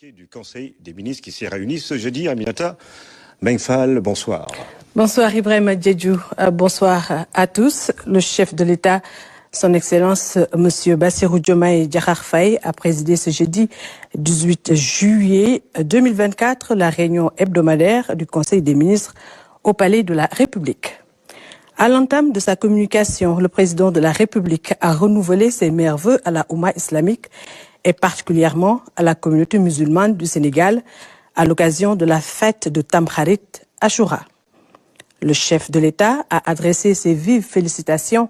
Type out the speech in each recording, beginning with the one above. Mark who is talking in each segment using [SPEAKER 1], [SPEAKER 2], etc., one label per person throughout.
[SPEAKER 1] Du Conseil des ministres qui s'est réuni ce jeudi. Aminata Mbengue-Fall, bonsoir.
[SPEAKER 2] Bonsoir Ibrahima Diédhiou, bonsoir à tous. Le chef de l'État, son Excellence M. Bassirou Diomaye Diakhar Faye, a présidé ce jeudi 18 juillet 2024 la réunion hebdomadaire du Conseil des ministres au Palais de la République. À l'entame de sa communication, le président de la République a renouvelé ses meilleurs vœux à la Oumma islamique et particulièrement à la communauté musulmane du Sénégal à l'occasion de la fête de Tamkharit Ashura. Le chef de l'État a adressé ses vives félicitations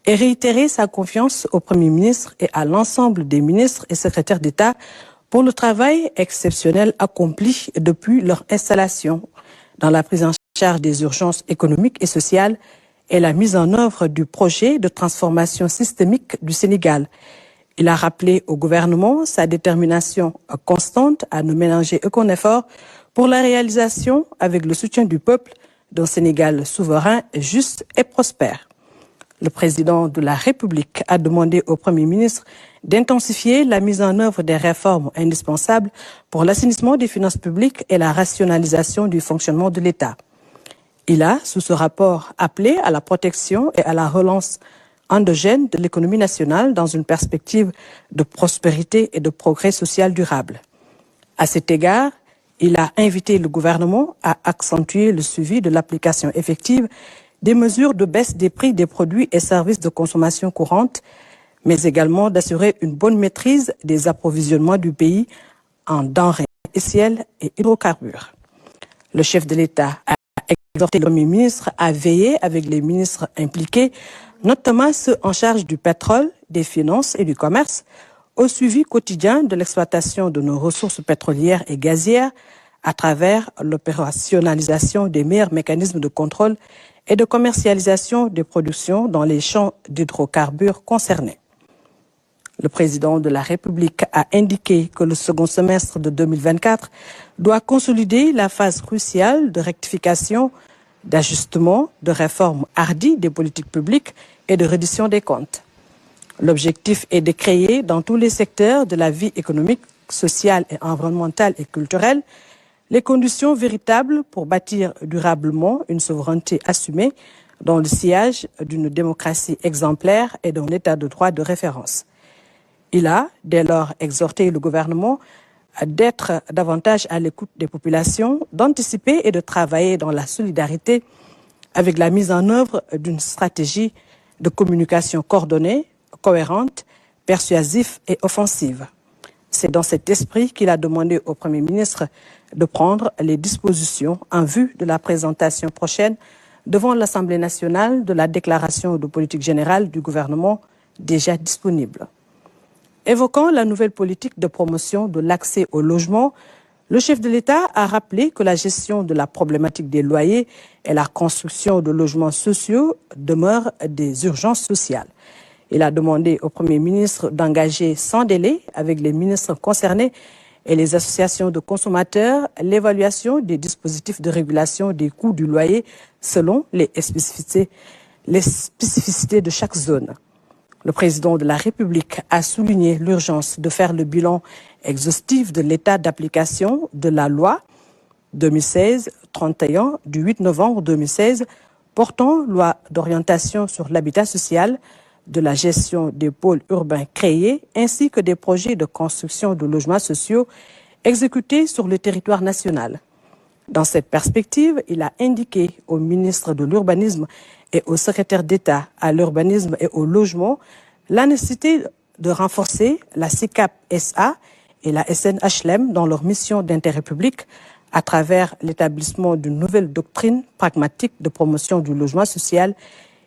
[SPEAKER 2] et réitéré sa confiance au Premier ministre et à l'ensemble des ministres et secrétaires d'État pour le travail exceptionnel accompli depuis leur installation dans la prise en charge des urgences économiques et sociales et la mise en œuvre du projet de transformation systémique du Sénégal. Il a rappelé au gouvernement sa détermination constante à ne ménager aucun effort pour la réalisation, avec le soutien du peuple, d'un Sénégal souverain, juste et prospère. Le président de la République a demandé au Premier ministre d'intensifier la mise en œuvre des réformes indispensables pour l'assainissement des finances publiques et la rationalisation du fonctionnement de l'État. Il a, sous ce rapport, appelé à la protection et à la relance endogène de l'économie nationale dans une perspective de prospérité et de progrès social durable. À cet égard, il a invité le gouvernement à accentuer le suivi de l'application effective des mesures de baisse des prix des produits et services de consommation courante, mais également d'assurer une bonne maîtrise des approvisionnements du pays en denrées essentielles et hydrocarbures. Le chef de l'État a exhorté le Premier ministre à veiller avec les ministres impliqués, notamment ceux en charge du pétrole, des finances et du commerce, au suivi quotidien de l'exploitation de nos ressources pétrolières et gazières à travers l'opérationnalisation des meilleurs mécanismes de contrôle et de commercialisation des productions dans les champs d'hydrocarbures concernés. Le président de la République a indiqué que le second semestre de 2024 doit consolider la phase cruciale de rectification, d'ajustement, de réforme hardie des politiques publiques et de reddition des comptes. L'objectif est de créer dans tous les secteurs de la vie économique, sociale et environnementale et culturelle les conditions véritables pour bâtir durablement une souveraineté assumée dans le sillage d'une démocratie exemplaire et d'un état de droit de référence. Il a, dès lors, exhorté le gouvernement d'être davantage à l'écoute des populations, d'anticiper et de travailler dans la solidarité avec la mise en œuvre d'une stratégie de communication coordonnée, cohérente, persuasive et offensive. C'est dans cet esprit qu'il a demandé au Premier ministre de prendre les dispositions en vue de la présentation prochaine devant l'Assemblée nationale de la déclaration de politique générale du gouvernement déjà disponible. Évoquant la nouvelle politique de promotion de l'accès au logement, le chef de l'État a rappelé que la gestion de la problématique des loyers et la construction de logements sociaux demeurent des urgences sociales. Il a demandé au Premier ministre d'engager sans délai avec les ministres concernés et les associations de consommateurs l'évaluation des dispositifs de régulation des coûts du loyer selon les spécificités de chaque zone. Le président de la République a souligné l'urgence de faire le bilan exhaustif de l'état d'application de la loi 2016-31 du 8 novembre 2016 portant loi d'orientation sur l'habitat social, de la gestion des pôles urbains créés ainsi que des projets de construction de logements sociaux exécutés sur le territoire national. Dans cette perspective, il a indiqué au ministre de l'Urbanisme et au secrétaire d'État à l'urbanisme et au logement la nécessité de renforcer la SICAP SA et la SNHLM dans leur mission d'intérêt public à travers l'établissement d'une nouvelle doctrine pragmatique de promotion du logement social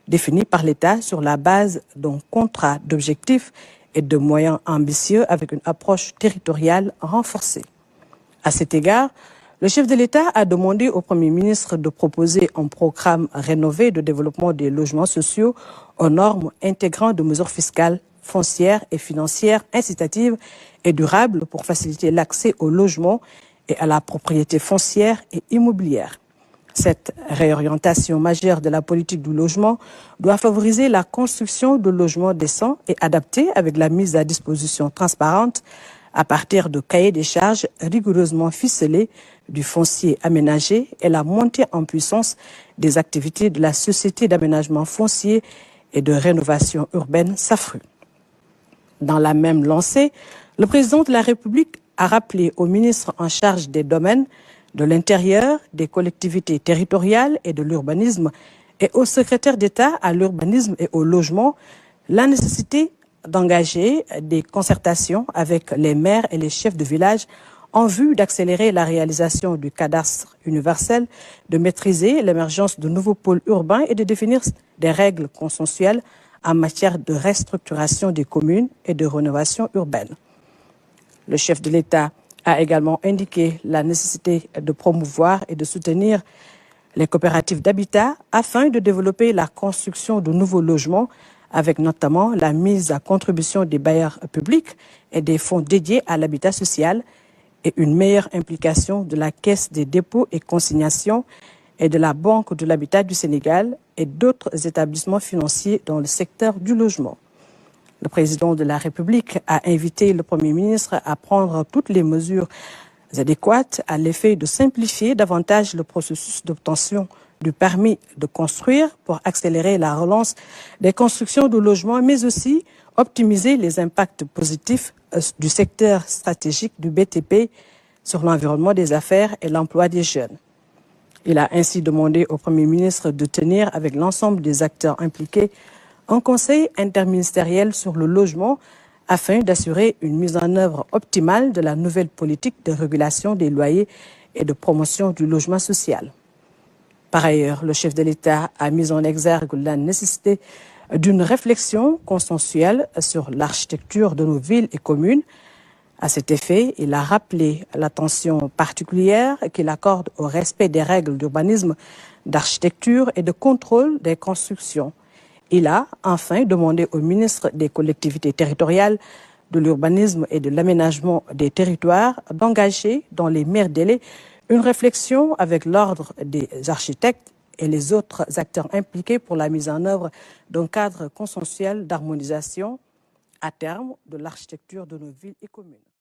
[SPEAKER 2] définie par l'État sur la base d'un contrat d'objectifs et de moyens ambitieux avec une approche territoriale renforcée. À cet égard, le chef de l'État a demandé au Premier ministre de proposer un programme rénové de développement des logements sociaux aux normes intégrant de mesures fiscales, foncières et financières incitatives et durables pour faciliter l'accès au logement et à la propriété foncière et immobilière. Cette réorientation majeure de la politique du logement doit favoriser la construction de logements décents et adaptés avec la mise à disposition transparente, à partir de cahiers des charges rigoureusement ficelés du foncier aménagé et la montée en puissance des activités de la Société d'aménagement foncier et de rénovation urbaine SAFRU. Dans la même lancée, le président de la République a rappelé au ministre en charge des domaines de l'Intérieur, des collectivités territoriales et de l'urbanisme et au secrétaire d'État à l'urbanisme et au logement la nécessité d'engager des concertations avec les maires et les chefs de village en vue d'accélérer la réalisation du cadastre universel, de maîtriser l'émergence de nouveaux pôles urbains et de définir des règles consensuelles en matière de restructuration des communes et de rénovation urbaine. Le chef de l'État a également indiqué la nécessité de promouvoir et de soutenir les coopératives d'habitat afin de développer la construction de nouveaux logements avec notamment la mise à contribution des bailleurs publics et des fonds dédiés à l'habitat social et une meilleure implication de la Caisse des dépôts et consignations et de la Banque de l'habitat du Sénégal et d'autres établissements financiers dans le secteur du logement. Le président de la République a invité le Premier ministre à prendre toutes les mesures adéquates à l'effet de simplifier davantage le processus d'obtention du permis de construire pour accélérer la relance des constructions de logements, mais aussi optimiser les impacts positifs du secteur stratégique du BTP sur l'environnement des affaires et l'emploi des jeunes. Il a ainsi demandé au Premier ministre de tenir avec l'ensemble des acteurs impliqués un conseil interministériel sur le logement afin d'assurer une mise en œuvre optimale de la nouvelle politique de régulation des loyers et de promotion du logement social. Par ailleurs, le chef de l'État a mis en exergue la nécessité d'une réflexion consensuelle sur l'architecture de nos villes et communes. À cet effet, il a rappelé l'attention particulière qu'il accorde au respect des règles d'urbanisme, d'architecture et de contrôle des constructions. Il a enfin demandé au ministre des collectivités territoriales, de l'urbanisme et de l'aménagement des territoires d'engager dans les meilleurs délais une réflexion avec l'ordre des architectes et les autres acteurs impliqués pour la mise en œuvre d'un cadre consensuel d'harmonisation à terme de l'architecture de nos villes et communes.